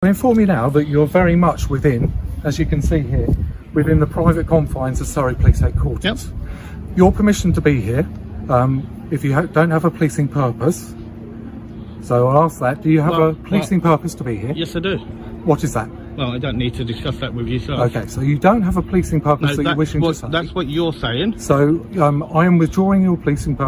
I inform you now that you're very much within, as you can see here, within the private confines of Surrey Police Headquarters. Yep. Your permission to be here, if you don't have a policing purpose. So I'll ask that, do you have a policing purpose to be here? Yes, I do. What is that? Well, I don't need to discuss that with you, sir. Okay, so you don't have a policing purpose that you're wishing to say. That's what you're saying. So I am withdrawing your policing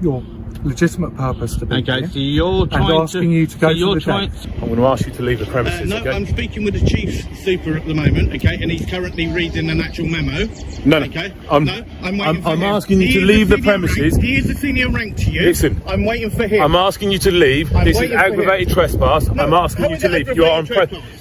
your legitimate purpose to be here. So you're trying and asking you to go to the deck. I'm going to ask you to leave the premises, no, okay? I'm speaking with the chief super at the moment, okay, and he's currently reading an actual memo. No, okay. I'm waiting for him. asking you to leave the premises. He is a senior rank to you. Listen, I'm waiting for him. I'm asking you to leave. This is aggravated trespass. No, I'm asking you to leave. You are on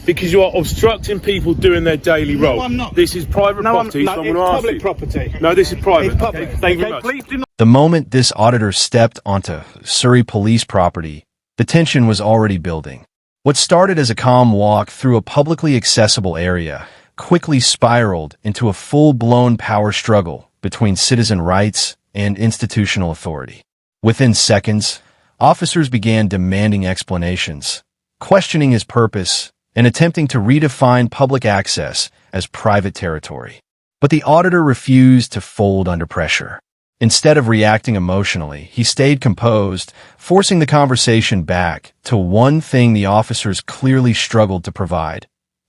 because you are obstructing people doing their daily role. No, I'm not. This is private property. No, so I'm it's going to ask public you. property. No, this is private. It's public. Okay, thank you very much. Please do not. The moment this auditor stepped onto Surrey police property, the tension was already building. What started as a calm walk through a publicly accessible area quickly spiraled into a full-blown power struggle between citizen rights and institutional authority. Within seconds, officers began demanding explanations, questioning his purpose, and attempting to redefine public access as private territory. But the auditor refused to fold under pressure. Instead of reacting emotionally, he stayed composed, forcing the conversation back to one thing the officers clearly struggled to provide: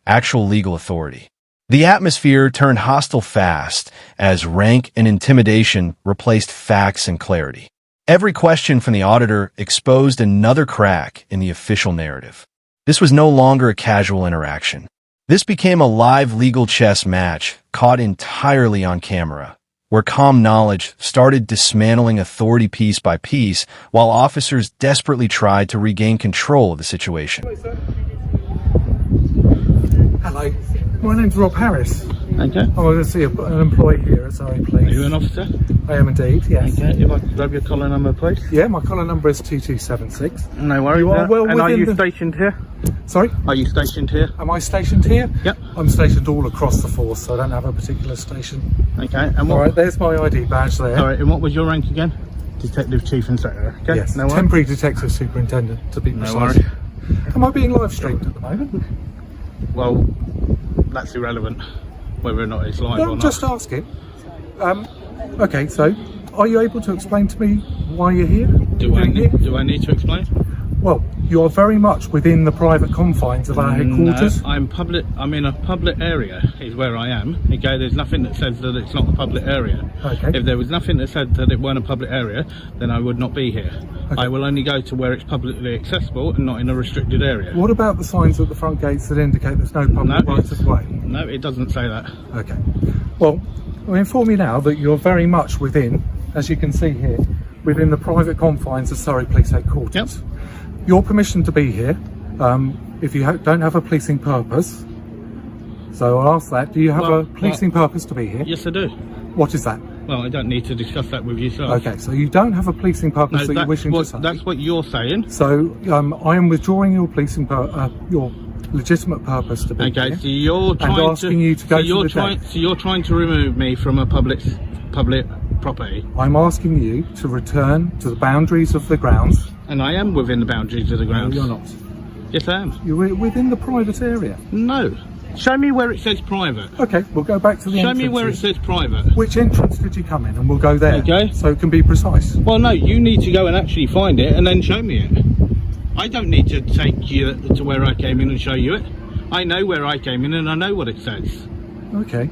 actual legal authority. The atmosphere turned hostile fast as rank and intimidation replaced facts and clarity. Every question from the auditor exposed another crack in the official narrative. This was no longer a casual interaction. This became a live legal chess match caught entirely on camera, where calm knowledge started dismantling authority piece by piece while officers desperately tried to regain control of the situation. Hello, my name's Rob Harris. Okay. I'm going to see an employee here at Surrey Police. Are you an officer? I am indeed, yes. Okay, if I could grab your collar number, please. Yeah, my collar number is 2276. No worries. You are well and are within you the- stationed here? Sorry? Are you stationed here? Am I stationed here? Yep. I'm stationed all across the force, so I don't have a particular station. Okay, and what? Alright, there's my ID badge there. Sorry, and what was your rank again? Detective Chief Inspector. Okay. Yes, No worries. temporary detective superintendent to be precise. No worries. Am I being live streamed at the moment? Well, that's irrelevant, whether or not it's live No, or I'm not. just asking. Okay, so are you able to explain to me why you're here? Do I need to explain? Well, you are very much within the private confines of our headquarters. No, I'm in a public area is where I am. Okay, there's nothing that says that it's not a public area. Okay. If there was nothing that said that it weren't a public area, then I would not be here. Okay. I will only go to where it's publicly accessible and not in a restricted area. What about the signs at the front gates that indicate there's no public rights of way? No, it doesn't say that. Okay. Well, I inform you now that you're very much within, as you can see here, within the private confines of Surrey Police Headquarters. Yep. Your permission to be here, if you don't have a policing purpose. So I'll ask that, do you have a policing purpose to be here? Yes, I do. What is that? Well, I don't need to discuss that with you, sir. Okay, so you don't have a policing purpose that you're wishing to say. That's what you're saying. So I am withdrawing your policing your legitimate purpose to be here. Okay, so you're trying and asking you to go to the deck. So you're trying to remove me from a public property. I'm asking you to return to the boundaries of the grounds. And I am within the boundaries of the grounds. No, you're not. Yes, I am. You're within the private area. No. Show me where it says private. Okay, we'll go back to the Show me where it says private. Which entrance did you come in? And we'll go there. Okay. So it can be precise. Well, no, you need to go and actually find it and then show me it. I don't need to take you to where I came in and show you it. I know where I came in and I know what it says. Okay.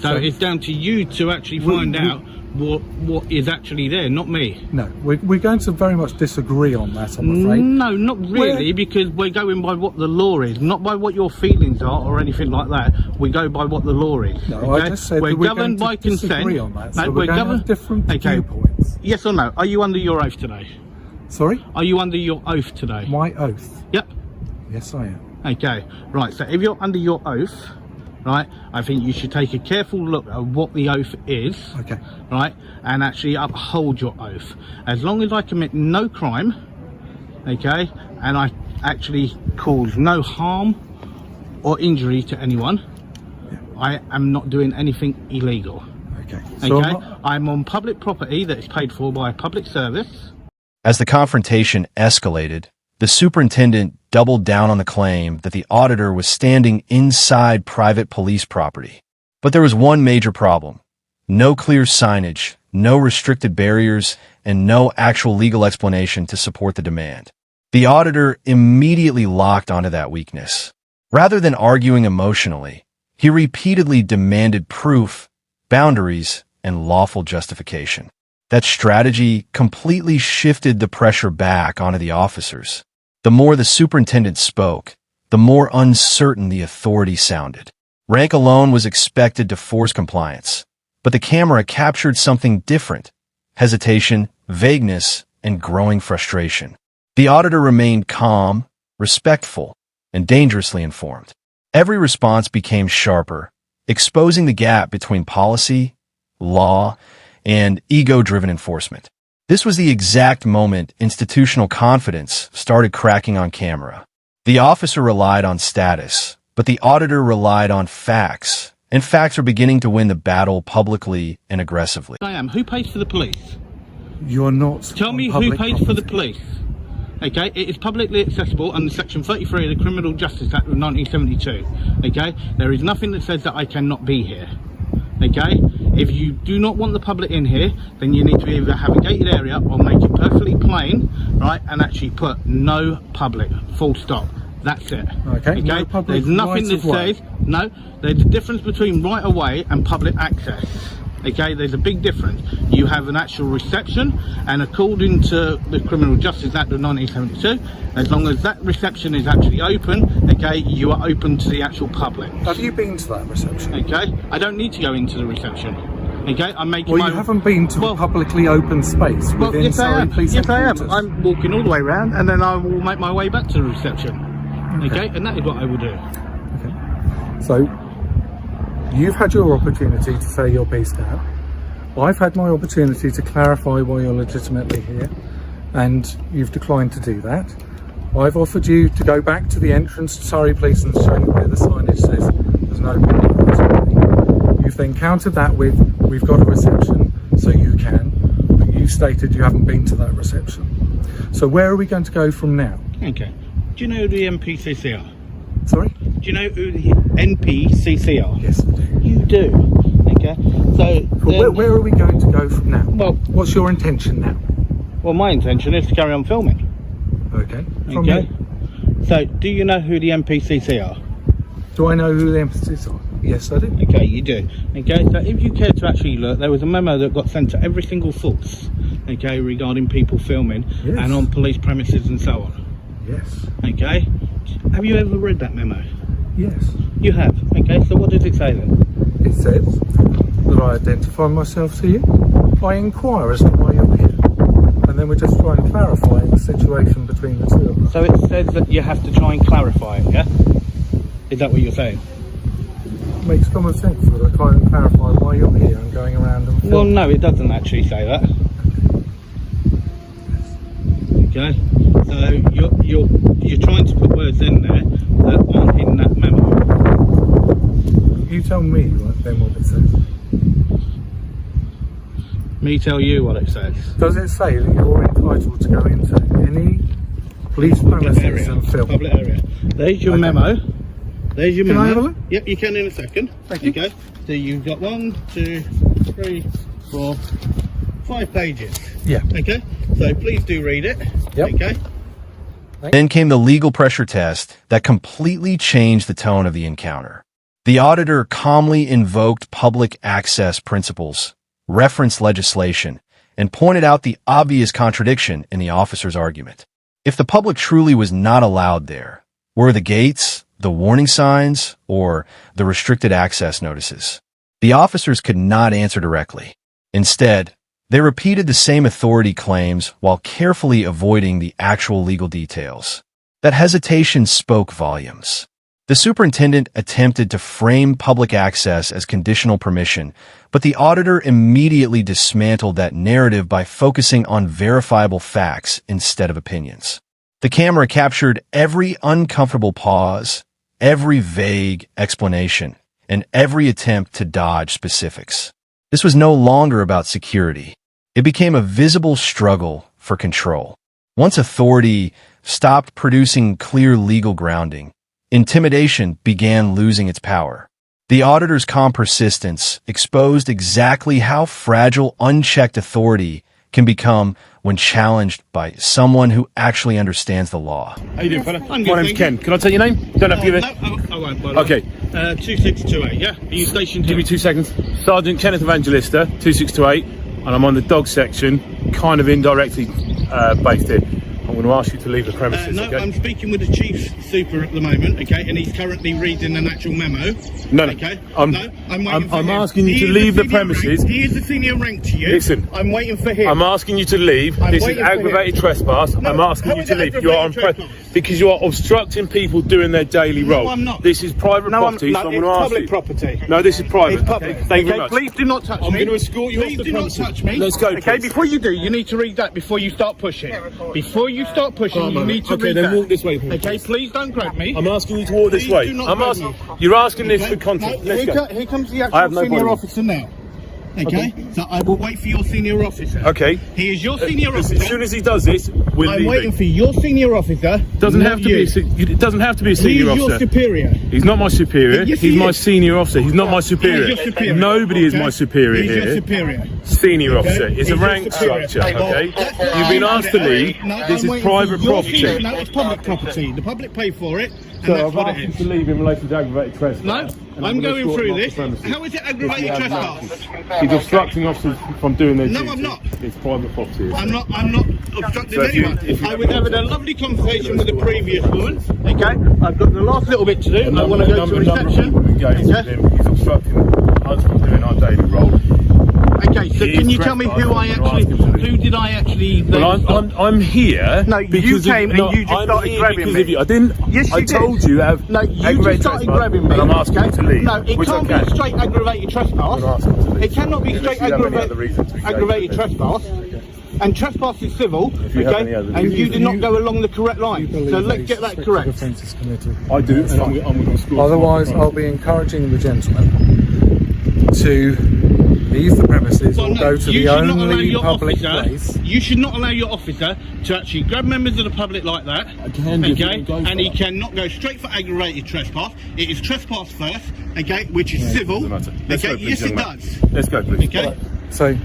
So it's down to you to actually find out what is actually there, not me. No, we're going to very much disagree on that, I'm afraid. No, not really, because we're going by what the law is, not by what your feelings are or anything like that. We go by what the law is. No, okay? I just said we're that we're governed going by to disagree consent. on that. No, So we're we're going to governed. have different viewpoints. Yes or no? Are you under your oath today? Sorry? Are you under your oath today? My oath? Yep. Yes, I am. Okay, right, so if you're under your oath, right, I think you should take a careful look at what the oath is, Okay. right, and actually uphold your oath. As long as I commit no crime, okay, and I actually cause no harm or injury to anyone, I am not doing anything illegal. Okay. So Okay, I'm on public property that is paid for by a public service. As the confrontation escalated, the superintendent doubled down on the claim that the auditor was standing inside private police property. But there was one major problem. No clear signage, no restricted barriers, and no actual legal explanation to support the demand. The auditor immediately locked onto that weakness. Rather than arguing emotionally, he repeatedly demanded proof, boundaries, and lawful justification. That strategy completely shifted the pressure back onto the officers. The more the superintendent spoke, the more uncertain the authority sounded. Rank alone was expected to force compliance, but the camera captured something different: hesitation, vagueness, and growing frustration. The auditor remained calm, respectful, and dangerously informed. Every response became sharper, exposing the gap between policy, law, and ego-driven enforcement. This was the exact moment institutional confidence started cracking on camera. The officer relied on status, but the auditor relied on facts, and facts are beginning to win the battle publicly and aggressively. I am. Who pays for the police? You're not. Tell me who pays for the police. Okay, it is publicly accessible under Section 33 of the Criminal Justice Act of 1972. Okay, there is nothing that says that I cannot be here. Okay, if you do not want the public in here, then you need to either have a gated area or make it perfectly plain, right, and actually put no public, full stop. That's it. Okay, no public there's nothing that right-of-way. says, no, there's a difference between right of way and public access. Okay, there's a big difference. You have an actual reception, and according to the Criminal Justice Act of 1972, as long as that reception is actually open, okay, you are open to the actual public. Have you been to that reception? Okay, I don't need to go into the reception. Okay, I'm making Well, my... you haven't been to a publicly open space Well, within yes, I Surrey am. Police Yes, I am. Headquarters. I'm walking all the way around, and then I will make my way back to the reception. Okay, and that is what I will do. Okay. So, you've had your opportunity to say your piece now. I've had my opportunity to clarify why you're legitimately here, and you've declined to do that. I've offered you to go back to the entrance to Surrey Police and show you where the signage says there's no public. You've then countered that with, we've got a reception, so you can, but you stated you haven't been to that reception. So where are we going to go from now? Okay. Do you know who the NPCC are? Sorry? Do you know who the NPCC are? Yes, I do. You do. Okay. So Where are we going to go from now? Well, what's your intention now? well, my intention is to carry on filming. Okay. From Okay. you. So, do you know who the NPCC are? Do I know who the emphasis are? Yes, I do. Okay, you do. Okay, so if you care to actually look, there was a memo that got sent to every single force, okay, regarding people filming Yes. and on police premises and so on. Yes. Okay, have you ever read that memo? Yes. You have. Okay, so what does it say then? It says that I identify myself to you. I inquire as to why you're here. And then we're just trying to clarify the situation between the two of us. So it says that you have to try and clarify it, yeah? Is that what you're saying? It makes common sense that I try and clarify why you're here and going around and Well, filming. no, it doesn't actually say that. Okay, so you're trying to put words in there that aren't in that memo. You tell me then what it says. Me tell you what it says. Does it say that you're entitled to go into any police premises Area, and film? public area. There's your Okay. memo. There's your Can memo. I have a look? Yep, you can in a second. Thank you. Okay. So you've got 1, 2, 3, 4, 5 pages. Yeah. Okay. So please do read it. Yep. Okay. Then came the legal pressure test that completely changed the tone of the encounter. The auditor calmly invoked public access principles, referenced legislation, and pointed out the obvious contradiction in the officer's argument. If the public truly was not allowed there, were the gates, the warning signs, or the restricted access notices? The officers could not answer directly. Instead, they repeated the same authority claims while carefully avoiding the actual legal details. That hesitation spoke volumes. The superintendent attempted to frame public access as conditional permission, but the auditor immediately dismantled that narrative by focusing on verifiable facts instead of opinions. The camera captured every uncomfortable pause, every vague explanation, and every attempt to dodge specifics. This was no longer about security. It became a visible struggle for control. Once authority stopped producing clear legal grounding, intimidation began losing its power. The auditor's calm persistence exposed exactly how fragile unchecked authority can become when challenged by someone who actually understands the law. How you doing, fella? I'm good, My name's thank Ken. you. Can I take your name? You don't have to give it. No, I won't bother. Okay. 2628, yeah? Are you stationed Give here? me 2 seconds. Sergeant Kenneth Evangelista, 2628, and I'm on the dog section, kind of indirectly based here. I'm going to ask you to leave the premises, No, okay? I'm speaking with the chief super at the moment, okay, and he's currently reading an actual memo. No. Okay. I'm waiting for I'm him. asking you He to is leave the senior premises. rank. He is the senior rank to you. Listen. I'm waiting for him. I'm asking you to leave. I'm This is waiting for aggravated him. trespass. No, I'm asking how you is to it leave. You are aggravated trespass? because you are obstructing people doing their daily role. I'm not. This is private No, property, so I'm it's going to ask public you. property. No, this is private. It's public. Thank you very Okay, much. please do not touch I'm me. going to escort you off Please the do not premises. touch me. Let's go, Okay, please. before you do, you need to read that before you start pushing. Before you start pushing, you need to Okay, read then that. walk this way, please. Okay, please don't grab me. I'm asking you to walk this Please way. do not I'm grab asking. me. You're asking this Okay? for content. No, Let's go. here comes the I have actual no senior problem. officer now. Okay? So I will wait for your senior officer. Okay. He is your senior As officer. soon as he does this, we're I'm leaving. waiting for your senior officer. Doesn't not have to you. it doesn't have to be a He senior is your officer. superior. He's not my superior. Yes, He's he my is. senior officer. He's not my superior. He is your superior. Nobody is Okay? my superior He's here. your superior. Senior Okay? officer. It's He's a your rank superior. structure. Well, Okay. that's You've been asked to leave. No, This I'm is waiting for private your property. senior- No, it's public property. The public pay for it, and So that's I've what asked it you is. to leave in relation to aggravated No, trespass. and I'm gonna going escort through him off this. the premises. How is it aggravated If you have trespass? He's obstructing officers from doing their No, duty. I'm not. It's private property. I'm not obstructing So if you- anyone. if you- I was having a lovely conversation with the previous woman. Okay, I've got the last little bit to do. I want to go to reception. He's obstructing us from doing our daily role. Okay, so He can is you tell me who I trespassing. actually, We're asking him to who did I actually? Well, I'm here. No, you because came and you just I'm started here grabbing because me. of you. I didn't. Yes, I you told did. you that. No, you just aggravated started trespass, grabbing me. and I'm asking you to leave. No, it which can't I be can. straight aggravated trespass. I'm asking you to leave. It cannot be Unless straight you have any other reason to engage aggravated with it. trespass. And trespass is civil, you have okay? any other And reason. you did not go along the correct line. So let's get that correct. Offences committed. I do, and I'm going to school. Otherwise, I'll be encouraging the gentleman to leave the premises Well, or no, go to you the should not allow only your public officer- place. You should not allow your officer to actually grab members of the public like that. I can do if you okay? don't go And for he that. cannot go straight for aggravated trespass. It is trespass first, okay, which is civil. Doesn't matter. Let's Okay, go, please, yes young it man. does. Let's go, please. Okay. So,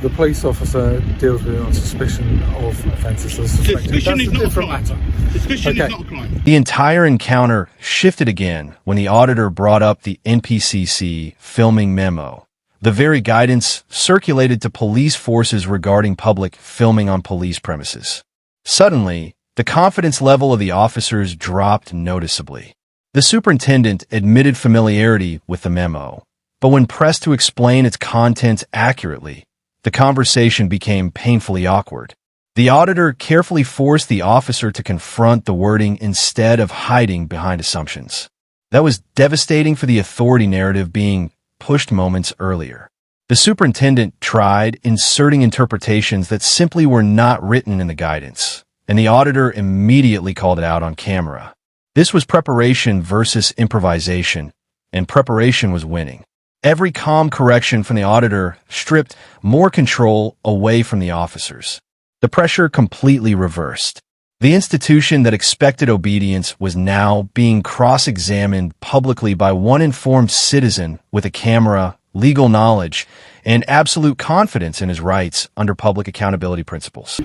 the police officer deals with it on suspicion of offences. So suspected. Suspicion That's is a not a different crime. matter. Suspicion Okay. is not a crime. The entire encounter shifted again when the auditor brought up the NPCC filming memo, the very guidance circulated to police forces regarding public filming on police premises. Suddenly, the confidence level of the officers dropped noticeably. The superintendent admitted familiarity with the memo, but when pressed to explain its contents accurately, the conversation became painfully awkward. The auditor carefully forced the officer to confront the wording instead of hiding behind assumptions. That was devastating for the authority narrative being pushed moments earlier. The superintendent tried inserting interpretations that simply were not written in the guidance, and the auditor immediately called it out on camera. This was preparation versus improvisation, and preparation was winning. Every calm correction from the auditor stripped more control away from the officers. The pressure completely reversed. The institution that expected obedience was now being cross-examined publicly by one informed citizen with a camera, legal knowledge, and absolute confidence in his rights under public accountability principles.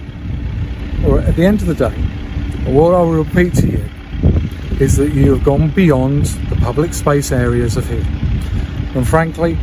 Or at the end of the day, what I will repeat to you is that you have gone beyond the public space areas of here. And frankly,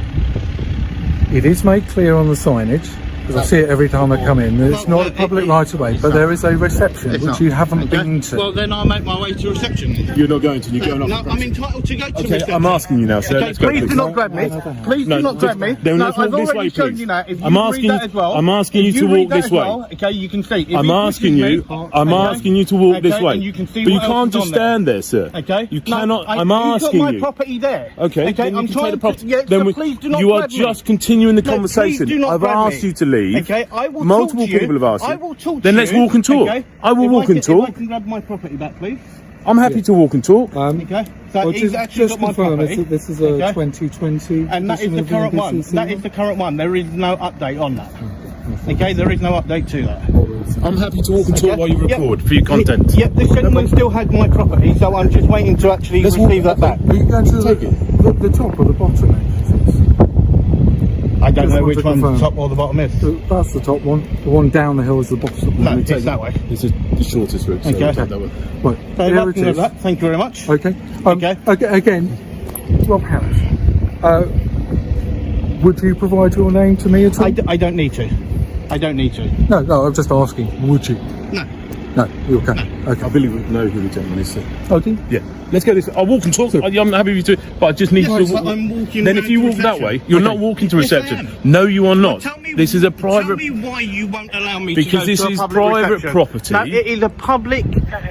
it is made clear on the signage, because I see it every time I come in, that it's not a public right of way, but there is a reception, It's which not. you haven't Okay. been to. Well, then I'll make my way to reception. You're not going to. You're going off. No, the I'm premises. entitled to go to Okay, reception. I'm asking you now, sir. Okay, Let's go, please please. do not grab me. Please do not grab me. Then No, let's I've walk this already way, shown please. you now. If you I'm read asking that you- as well, I'm asking if you to read walk that this as way. well, okay, you can see. If I'm he asking pushes you. me, I'm okay, asking you to walk this okay, way. and you can see But you what else can't is just on there. stand there, sir. Okay. You No, cannot. I'm you've got asking my you. property there. Okay. Then I'm you can trying take the to. property. Yeah, Then so please do not you are grab me. just continuing the No, conversation. please do not I've grab asked me. you to leave. Okay, I will Multiple talk to you. people have asked you. I will talk Then to let's you. walk and talk. Okay? I will If walk and If talk. I can grab my property back, please. I'm happy to walk and talk. Okay. So Well, he's actually got my confirm, property. this is a Okay. 2020 And that is edition the of current one. NPCC. That is the current one. There is no update on that. Okay, there is no update to that. What we'll I'm happy to walk and talk Okay. while you Yep. record for your content. Yep, this gentleman still had my property, so I'm just waiting to actually receive that back. Are you going to the top or the bottom entrances? I don't Just know want which to one the confirm. top or the bottom is. That's the top one. The one down the hill is the bottom. No, it's that way. It's the shortest route, so Okay. we'll take that one. Right, So here that, it is. that, thank you very much. Okay. Okay. Again, Rob Harris. Would you provide your name to me at all? I don't need to. I don't need to. No, I'm just asking. Would you? No. No, you okay? I Okay. believe we know who the gentleman is, sir. Okay. Yeah. Let's go this way. I'll walk and talk. I'm happy with you to, but I just need Yes, to. but I'm walking Then if round you to walk that reception. way, you're not Okay. walking to Yes, I reception. am. No, you are not. Tell me, This is a private. Tell me why you won't allow me Because to go this to a is public private reception. property. No, it is a public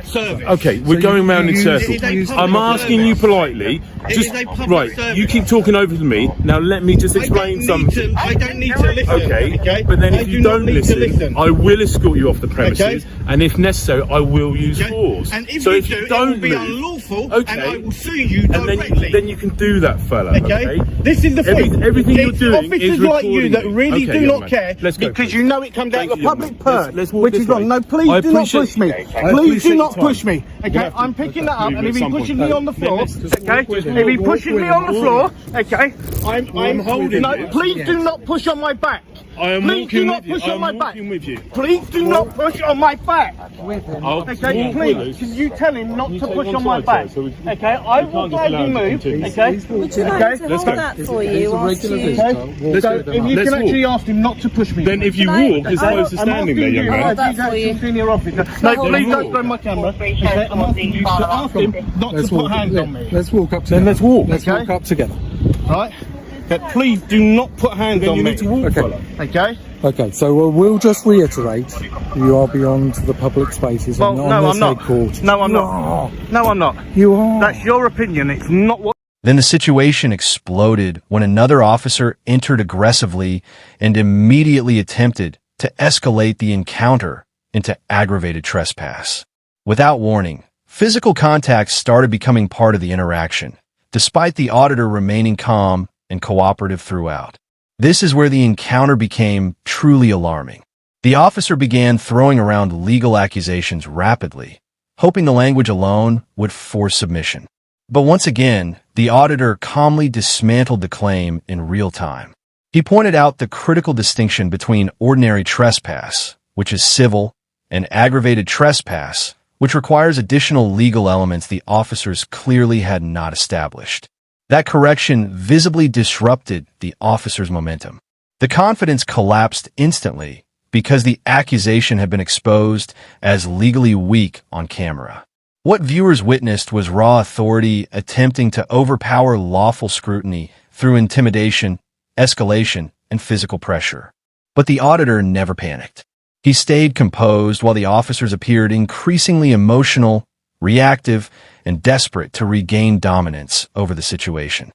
service. Okay, we're So going you- round in you- circles. it is a I'm public asking you service. politely. It Just is a public right. service. You keep talking over to me. Now let me just explain something. I don't need to listen. Okay, but then I if you do not don't need to listen, I will escort you off the premises, Okay. and if necessary, I will use Okay? force. And if so you if do, you it don't will be move, unlawful, okay, and I will sue you and directly. then you can do that, fella. Okay? This is the thing. Everything you're It's doing officers is like you recording that you. really Okay, do young not man. care Let's go, because please. you know it comes out Thank of a you, young public man. purse, Let's walk which this is wrong. way. No, I please do not appreciate- push me. I Please appreciate do your not time. push me. Okay, have to- I'm picking that have to up, leave and at if he some pushes point. me on the floor, Let's just okay, walk with him. if he Walk pushes with me him. on the floor, okay, I'm holding No, you. please do not push on my back. I am Please do walking not with you. push on I'm my back. walking with you. Please do not push on my back. I'll Okay, walk please, with us. can you tell him not You to take push one on my side, back? sir, so we- Okay, I we will can't just gladly allow him to move. continue. Okay, Would you like okay. to let's hold go. that for He's you a whilst regular you... visitor. Okay. Walk So with if him. you Let's can walk. actually ask him not to push me. Then if you Can I- walk as opposed to I'm standing there, asking young you, man. Hold that he's for actually you. senior officer. No, No, hold please that. don't grab my camera. Okay, I'm asking you to ask him not to put hands on me. Let's walk up. Then Together. let's walk. Let's Okay. walk up together. Right? Okay, please do not put hands Then on you me. need to walk, Okay. fella. Okay? Okay, so we'll just reiterate: you are beyond the public spaces Well, and no, on I'm this not. headquarters. No, I'm You not. are. No, I'm not. You are. That's your opinion. It's not what. Then the situation exploded when another officer entered aggressively and immediately attempted to escalate the encounter into aggravated trespass. Without warning, physical contact started becoming part of the interaction, despite the auditor remaining calm and cooperative throughout. This is where the encounter became truly alarming. The officer began throwing around legal accusations rapidly, hoping the language alone would force submission. But once again, the auditor calmly dismantled the claim in real time. He pointed out the critical distinction between ordinary trespass, which is civil, and aggravated trespass, which requires additional legal elements the officers clearly had not established. That correction visibly disrupted the officer's momentum. The confidence collapsed instantly because the accusation had been exposed as legally weak on camera. What viewers witnessed was raw authority attempting to overpower lawful scrutiny through intimidation, escalation, and physical pressure. But the auditor never panicked. He stayed composed while the officers appeared increasingly emotional, reactive, and desperate to regain dominance over the situation.